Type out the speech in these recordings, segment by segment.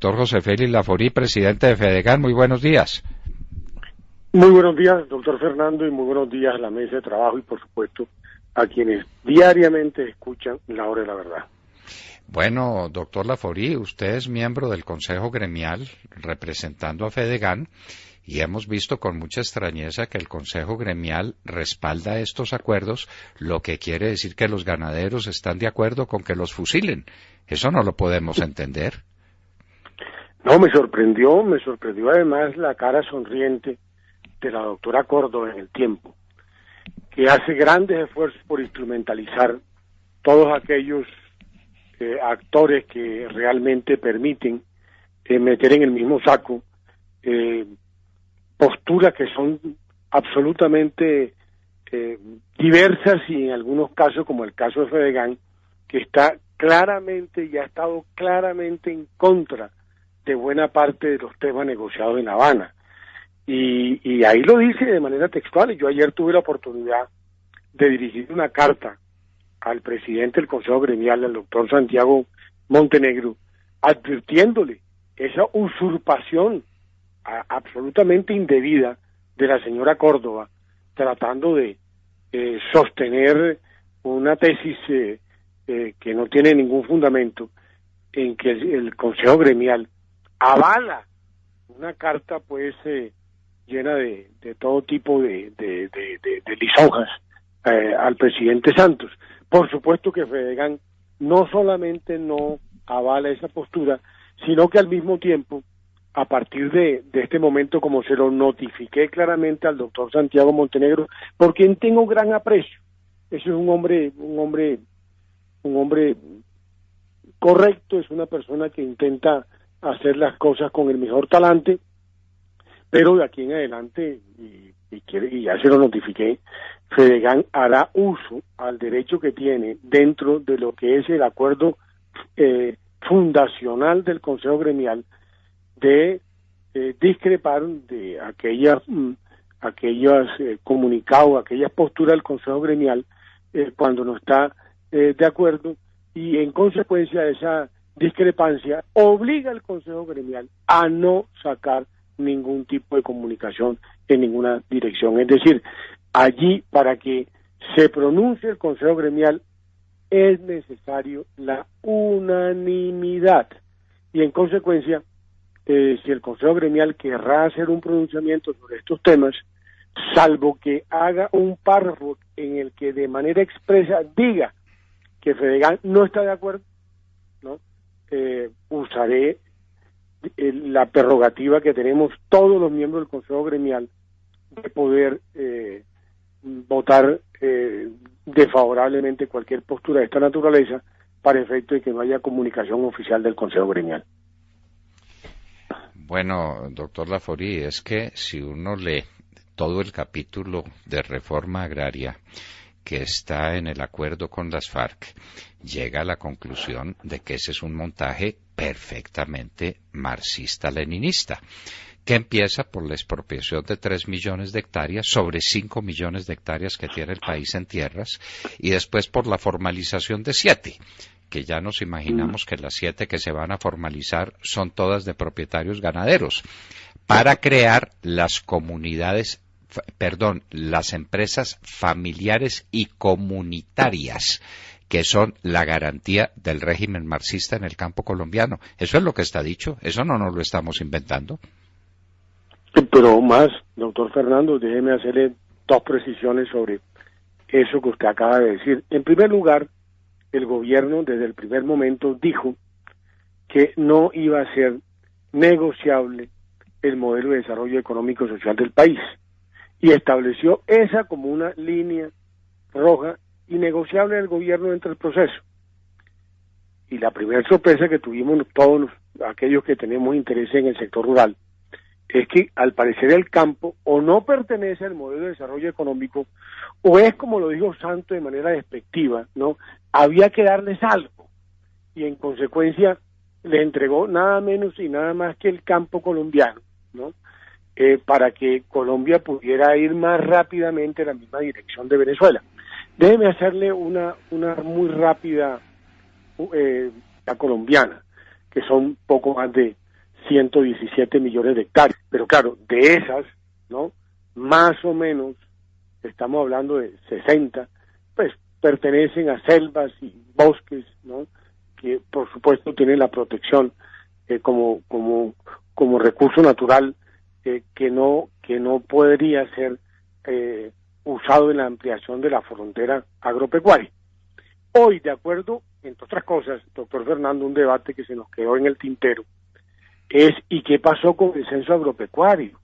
Doctor José Félix Laforí, presidente de Fedegan, muy buenos días. Muy buenos días, doctor Fernando, y muy buenos días a la mesa de trabajo y, por supuesto, a quienes diariamente escuchan La Hora de la Verdad. Bueno, doctor Laforí, usted es miembro del Consejo Gremial representando a Fedegan y hemos visto con mucha extrañeza que el Consejo Gremial respalda estos acuerdos, lo que quiere decir que los ganaderos están de acuerdo con que los fusilen. Eso no lo podemos entender. No, me sorprendió además la cara sonriente de la doctora Córdoba en el tiempo, que hace grandes esfuerzos por instrumentalizar todos aquellos actores que realmente permiten meter en el mismo saco posturas que son absolutamente diversas y en algunos casos, como el caso de Fedegan, que está claramente y ha estado claramente en contra de buena parte de los temas negociados en La Habana. Y ahí lo dice de manera textual. Yo ayer tuve la oportunidad de dirigir una carta al presidente del Consejo Gremial, al doctor Santiago Montenegro, advirtiéndole esa usurpación absolutamente indebida de la señora Córdoba, tratando de sostener una tesis que no tiene ningún fundamento, en que el Consejo Gremial avala una carta pues llena de todo tipo de lisonjas al presidente Santos. Por supuesto que Fedegan no solamente no avala esa postura, sino que al mismo tiempo, a partir de este momento, como se lo notifiqué claramente al doctor Santiago Montenegro, por quien tengo gran aprecio, ese es un hombre correcto, es una persona que intenta hacer las cosas con el mejor talante, pero de aquí en adelante, y ya se lo notifiqué, Fedegan hará uso al derecho que tiene dentro de lo que es el acuerdo fundacional del Consejo Gremial de discrepar de aquellos comunicados, aquellas posturas del Consejo Gremial cuando no está de acuerdo, y en consecuencia de esa discrepancia obliga al Consejo Gremial a no sacar ningún tipo de comunicación en ninguna dirección. Es decir, allí, para que se pronuncie el Consejo Gremial, es necesario la unanimidad. Y en consecuencia, si el Consejo Gremial querrá hacer un pronunciamiento sobre estos temas, salvo que haga un párrafo en el que de manera expresa diga que Fedegan no está de acuerdo, ¿no? Usaré la prerrogativa que tenemos todos los miembros del Consejo Gremial de poder votar desfavorablemente cualquier postura de esta naturaleza para efecto de que no haya comunicación oficial del Consejo Gremial. Bueno, doctor Laforí, es que si uno lee todo el capítulo de reforma agraria que está en el acuerdo con las FARC, llega a la conclusión de que ese es un montaje perfectamente marxista-leninista, que empieza por la expropiación de 3 millones de hectáreas sobre 5 millones de hectáreas que tiene el país en tierras, y después por la formalización de 7, que ya nos imaginamos que las 7 que se van a formalizar son todas de propietarios ganaderos, para crear las comunidades, las empresas familiares y comunitarias, que son la garantía del régimen marxista en el campo colombiano. Eso es lo que está dicho, eso no nos lo estamos inventando. Pero más, doctor Fernando, déjeme hacerle 2 precisiones sobre eso que usted acaba de decir. En primer lugar, el gobierno desde el primer momento dijo que no iba a ser negociable el modelo de desarrollo económico y social del país, y estableció esa como una línea roja innegociable del gobierno dentro del proceso. Y la primera sorpresa que tuvimos todos aquellos que tenemos interés en el sector rural es que al parecer el campo o no pertenece al modelo de desarrollo económico, o es, como lo dijo Santos de manera despectiva, ¿no? Había que darles algo, y en consecuencia le entregó nada menos y nada más que el campo colombiano, ¿no? Para que Colombia pudiera ir más rápidamente en la misma dirección de Venezuela. Déjeme hacerle una muy rápida la colombiana, que son poco más de 117 millones de hectáreas. Pero claro, de esas, ¿no? Más o menos, estamos hablando de 60, pues pertenecen a selvas y bosques, ¿no? Que por supuesto tienen la protección como recurso natural que no podría ser usado en la ampliación de la frontera agropecuaria. Hoy, de acuerdo, entre otras cosas, doctor Fernando, un debate que se nos quedó en el tintero es ¿y qué pasó con el censo agropecuario?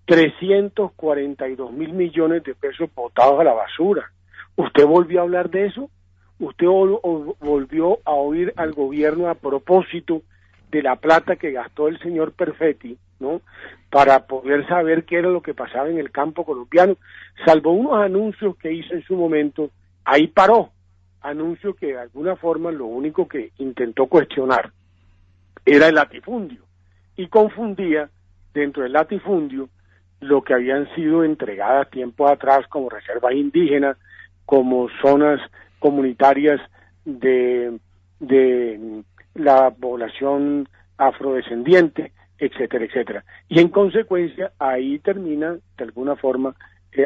342 mil millones de pesos botados a la basura. ¿Usted volvió a hablar de eso? ¿Usted volvió a oír al gobierno a propósito de la plata que gastó el señor Perfetti, ¿no? Para poder saber qué era lo que pasaba en el campo colombiano? Salvo unos anuncios que hizo en su momento, ahí paró. Anuncios que de alguna forma lo único que intentó cuestionar era el latifundio y confundía dentro del latifundio lo que habían sido entregadas tiempos atrás como reservas indígenas, como zonas comunitarias de la población afrodescendiente, etcétera, etcétera. Y en consecuencia ahí termina de alguna forma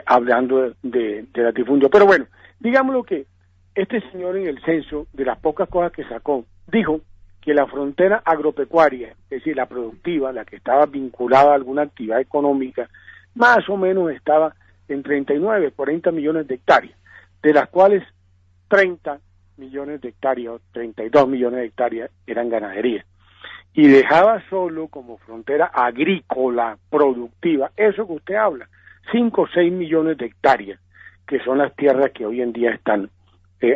hablando de latifundio. Pero bueno, digámoslo que este señor en el censo, de las pocas cosas que sacó, dijo que la frontera agropecuaria, es decir, la productiva, la que estaba vinculada a alguna actividad económica, más o menos estaba en 39, 40 millones de hectáreas, de las cuales 30 millones de hectáreas, 32 millones de hectáreas eran ganadería. Y dejaba solo como frontera agrícola productiva, eso que usted habla, 5 o 6 millones de hectáreas, que son las tierras que hoy en día están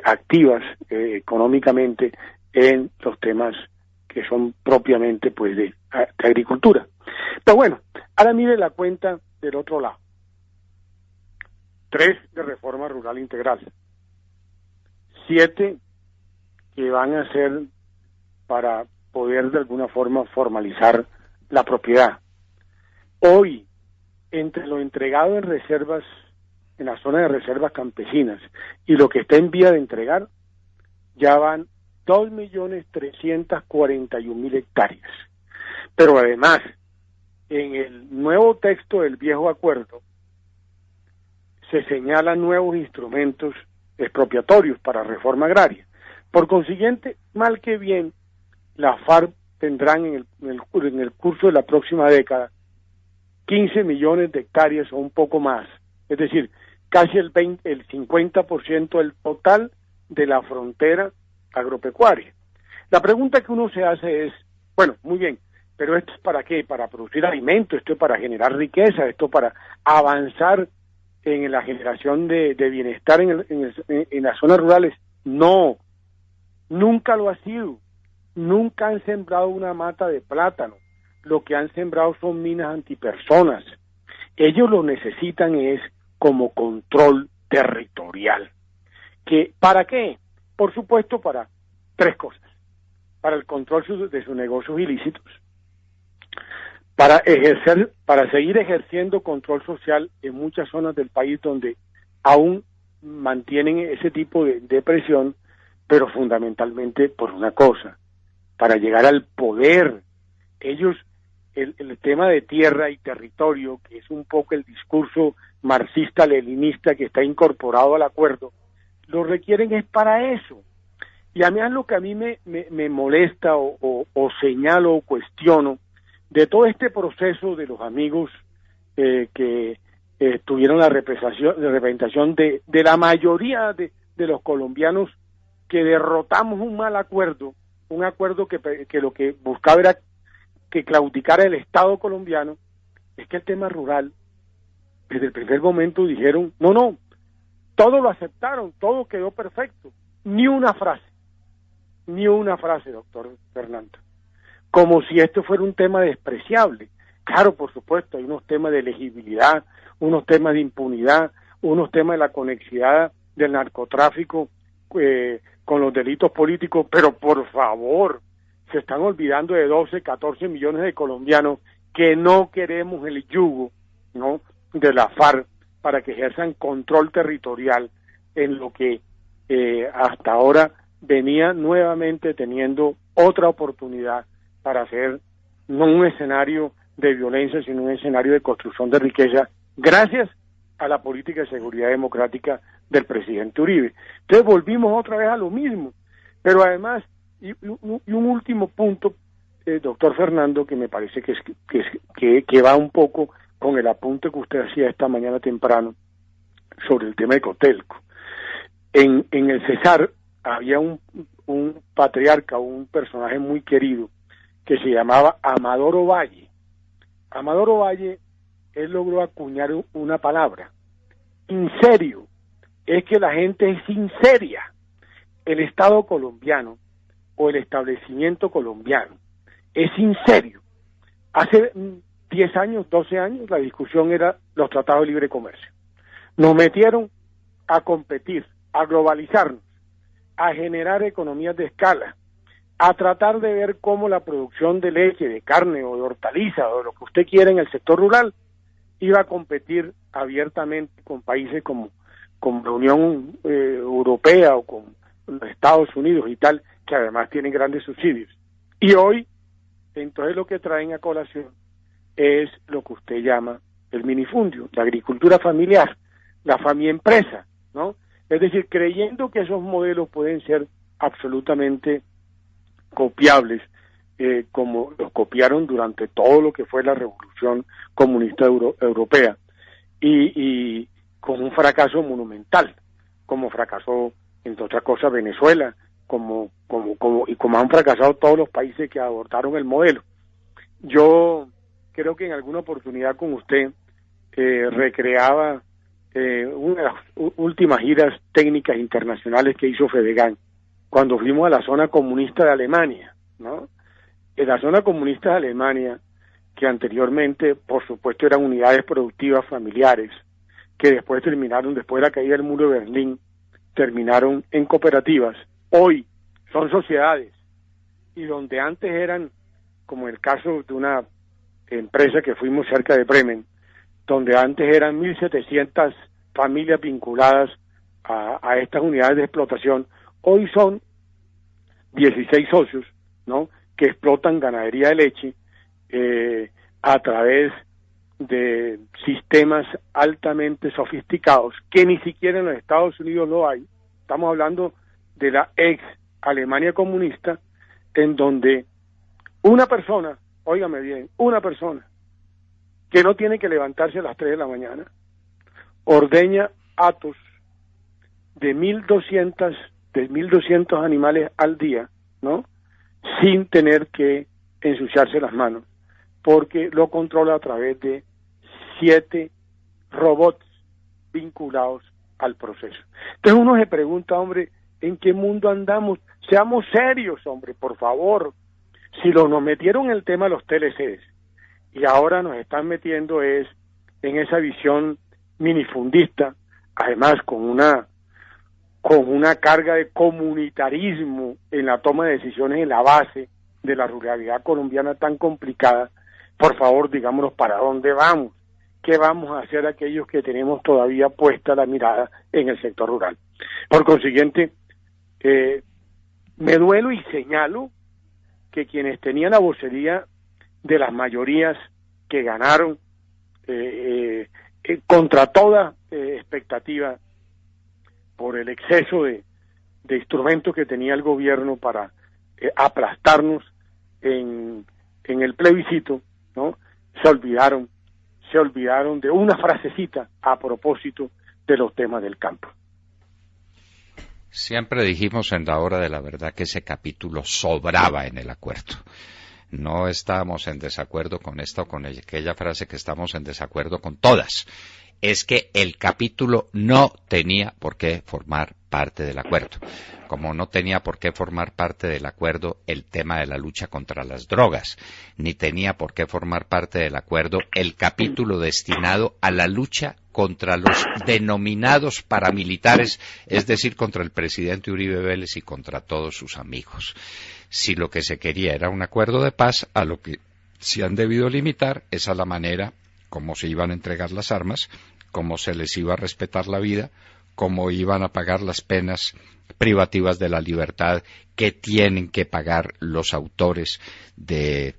activas económicamente en los temas que son propiamente pues de agricultura. Pero bueno, ahora mire la cuenta del otro lado. 3 de reforma rural integral, 7 que van a ser para poder de alguna forma formalizar la propiedad. Hoy, entre lo entregado en reservas, en la zona de reservas campesinas, y lo que está en vía de entregar, ya van 2.341.000 hectáreas. Pero además, en el nuevo texto del viejo acuerdo, se señalan nuevos instrumentos expropiatorios para reforma agraria. Por consiguiente, mal que bien, las FARC tendrán en el curso de la próxima década 15 millones de hectáreas o un poco más, es decir, casi el 50% del total de la frontera agropecuaria. La pregunta que uno se hace es, bueno, muy bien, pero ¿esto es para qué? ¿Para producir alimentos? ¿Esto es para generar riqueza? ¿Esto es para avanzar en la generación de bienestar en las zonas rurales? No, nunca lo ha sido. Nunca han sembrado una mata de plátano. Lo que han sembrado son minas antipersonas. Ellos lo necesitan es como control territorial. ¿Para qué? Por supuesto, para 3 cosas. Para el control de sus negocios ilícitos, para seguir ejerciendo control social en muchas zonas del país donde aún mantienen ese tipo de presión, pero fundamentalmente por una cosa, para llegar al poder. Ellos, el tema de tierra y territorio, que es un poco el discurso marxista-leninista que está incorporado al acuerdo, lo requieren es para eso. Y a mí es lo que a mí me molesta o señalo o cuestiono de todo este proceso de los amigos que tuvieron la representación de la mayoría de los colombianos que derrotamos un mal acuerdo, un acuerdo que lo que buscaba era que claudicara el Estado colombiano. Es que el tema rural, desde el primer momento dijeron, no, todo lo aceptaron, todo quedó perfecto, ni una frase, doctor Fernando, como si esto fuera un tema despreciable. Claro, por supuesto, hay unos temas de elegibilidad, unos temas de impunidad, unos temas de la conexidad del narcotráfico con los delitos políticos, pero por favor, se están olvidando de 12, 14 millones de colombianos que no queremos el yugo, ¿no?, de la FARC para que ejerzan control territorial en lo que hasta ahora venía nuevamente teniendo otra oportunidad para hacer no un escenario de violencia, sino un escenario de construcción de riqueza, gracias a la política de seguridad democrática del presidente Uribe. Entonces volvimos otra vez a lo mismo, pero además, y un último punto, doctor Fernando, que me parece que va un poco con el apunte que usted hacía esta mañana temprano sobre el tema de Cotelco. En el Cesar había un patriarca, un personaje muy querido, que se llamaba Amador Ovalle. Amador Ovalle, él logró acuñar una palabra, inserio, es que la gente es sinceria. El Estado colombiano o el establecimiento colombiano es sincerio. Hace 10 años, 12 años, la discusión era los tratados de libre comercio. Nos metieron a competir, a globalizarnos, a generar economías de escala, a tratar de ver cómo la producción de leche, de carne o de hortaliza o de lo que usted quiera en el sector rural iba a competir abiertamente con países como la Unión Europea o con los Estados Unidos y tal, que además tienen grandes subsidios. Y hoy, entonces lo que traen a colación es lo que usted llama el minifundio, la agricultura familiar, la familia empresa, ¿no? Es decir, creyendo que esos modelos pueden ser absolutamente copiables, como los copiaron durante todo lo que fue la revolución comunista europea, y con un fracaso monumental, como fracasó, entre otras cosas, Venezuela, como han fracasado todos los países que abortaron el modelo. Yo creo que en alguna oportunidad con usted recreaba una de las últimas giras técnicas internacionales que hizo Fedegan, cuando fuimos a la zona comunista de Alemania, ¿no? En la zona comunista de Alemania, que anteriormente, por supuesto, eran unidades productivas familiares, que después de la caída del muro de Berlín, terminaron en cooperativas. Hoy son sociedades, y donde antes eran, como el caso de una empresa que fuimos cerca de Bremen, donde antes eran 1.700 familias vinculadas a estas unidades de explotación, hoy son 16 socios, ¿no?, que explotan ganadería de leche a través de sistemas altamente sofisticados, que ni siquiera en los Estados Unidos lo hay. Estamos hablando de la ex Alemania comunista, en donde una persona, óigame bien, una persona que no tiene que levantarse a las 3 de la mañana, ordeña hatos de 1.200 animales al día, ¿no?, sin tener que ensuciarse las manos, porque lo controla a través de 7 robots vinculados al proceso. Entonces uno se pregunta, hombre, ¿en qué mundo andamos? Seamos serios, hombre, por favor. Si nos metieron en el tema de los TLCs y ahora nos están metiendo en esa visión minifundista, además con una carga de comunitarismo en la toma de decisiones en la base de la ruralidad colombiana tan complicada, por favor, digámonos para dónde vamos, qué vamos a hacer aquellos que tenemos todavía puesta la mirada en el sector rural. Por consiguiente, me duelo y señalo que quienes tenían la vocería de las mayorías que ganaron contra toda expectativa por el exceso de instrumentos que tenía el gobierno para aplastarnos en el plebiscito, ¿no?, se olvidaron de una frasecita a propósito de los temas del campo. Siempre dijimos en la hora de la verdad que ese capítulo sobraba en el acuerdo. No estábamos en desacuerdo con esta o con aquella frase, que estamos en desacuerdo con todas. Es que el capítulo no tenía por qué formar parte del acuerdo, como no tenía por qué formar parte del acuerdo el tema de la lucha contra las drogas, ni tenía por qué formar parte del acuerdo el capítulo destinado a la lucha contra los denominados paramilitares, es decir, contra el presidente Uribe Vélez y contra todos sus amigos. Si lo que se quería era un acuerdo de paz, a lo que se han debido limitar es a la manera cómo se iban a entregar las armas, cómo se les iba a respetar la vida, cómo iban a pagar las penas privativas de la libertad que tienen que pagar los autores de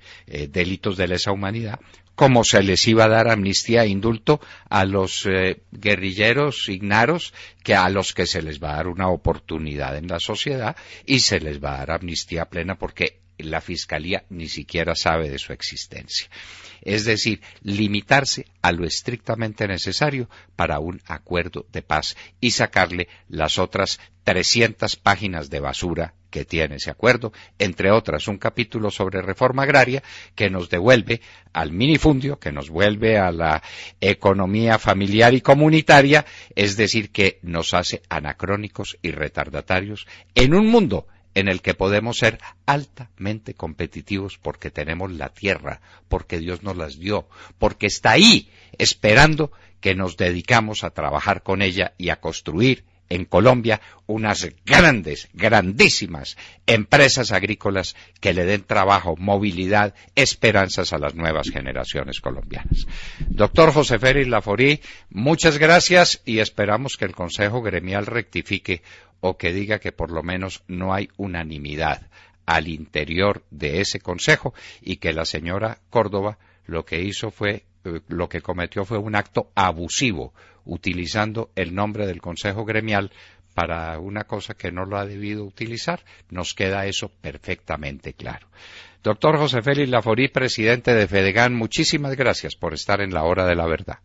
delitos de lesa humanidad, como se les iba a dar amnistía e indulto a los guerrilleros ignaros, que a los que se les va a dar una oportunidad en la sociedad y se les va a dar amnistía plena porque la Fiscalía ni siquiera sabe de su existencia. Es decir, limitarse a lo estrictamente necesario para un acuerdo de paz y sacarle las otras 300 páginas de basura que tiene ese acuerdo, entre otras un capítulo sobre reforma agraria que nos devuelve al minifundio, que nos vuelve a la economía familiar y comunitaria, es decir, que nos hace anacrónicos y retardatarios en un mundo en el que podemos ser altamente competitivos porque tenemos la tierra, porque Dios nos las dio, porque está ahí esperando que nos dedicamos a trabajar con ella y a construir en Colombia unas grandísimas empresas agrícolas que le den trabajo, movilidad, esperanzas a las nuevas generaciones colombianas. Doctor José Félix Laforí, muchas gracias y esperamos que el Consejo Gremial rectifique o que diga que por lo menos no hay unanimidad al interior de ese Consejo y que la señora Córdoba lo que cometió fue un acto abusivo, utilizando el nombre del Consejo Gremial para una cosa que no lo ha debido utilizar. Nos queda eso perfectamente claro. Doctor José Félix Laforí, presidente de Fedegan, muchísimas gracias por estar en la Hora de la Verdad.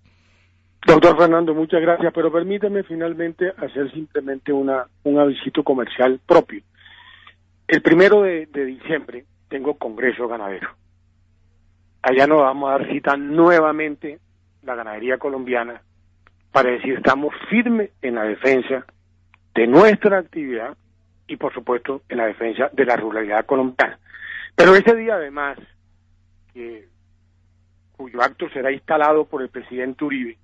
Doctor Fernando, muchas gracias, pero permítame finalmente hacer simplemente un avisito comercial propio. El 1 de diciembre tengo Congreso Ganadero. Allá nos vamos a dar cita nuevamente la ganadería colombiana para decir estamos firmes en la defensa de nuestra actividad y por supuesto en la defensa de la ruralidad colombiana. Pero ese día además, cuyo acto será instalado por el presidente Uribe,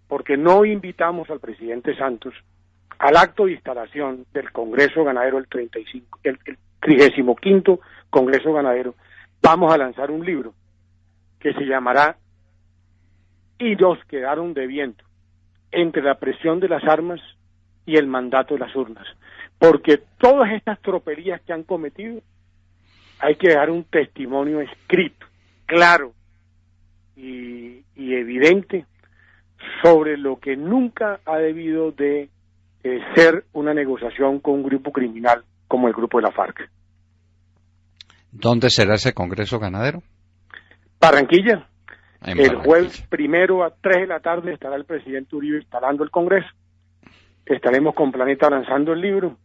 porque no invitamos al presidente Santos al acto de instalación del Congreso Ganadero, el 35º Congreso Ganadero, vamos a lanzar un libro que se llamará Y nos quedaron debiendo, entre la presión de las armas y el mandato de las urnas, porque todas estas tropelías que han cometido hay que dejar un testimonio escrito, claro y evidente sobre lo que nunca ha debido de ser una negociación con un grupo criminal como el grupo de la FARC. ¿Dónde será ese Congreso Ganadero? Barranquilla. El jueves 1 a 3 de la tarde estará el presidente Uribe instalando el Congreso. Estaremos con Planeta lanzando el libro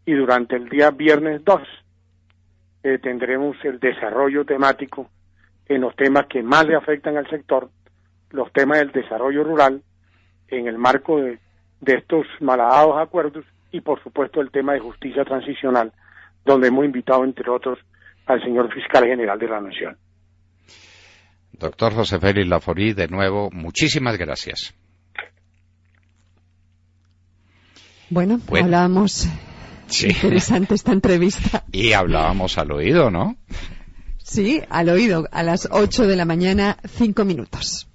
y durante el día viernes 2 tendremos el desarrollo temático en los temas que más le afectan al sector, los temas del desarrollo rural en el marco de estos malhadados acuerdos y por supuesto el tema de justicia transicional, donde hemos invitado entre otros al señor fiscal general de la Nación. Doctor José Félix Laforí, de nuevo, muchísimas gracias. Bueno, hablábamos, sí. Interesante esta entrevista. Y hablábamos al oído, ¿no? Sí, al oído, a las 8 de la mañana, 5 minutos.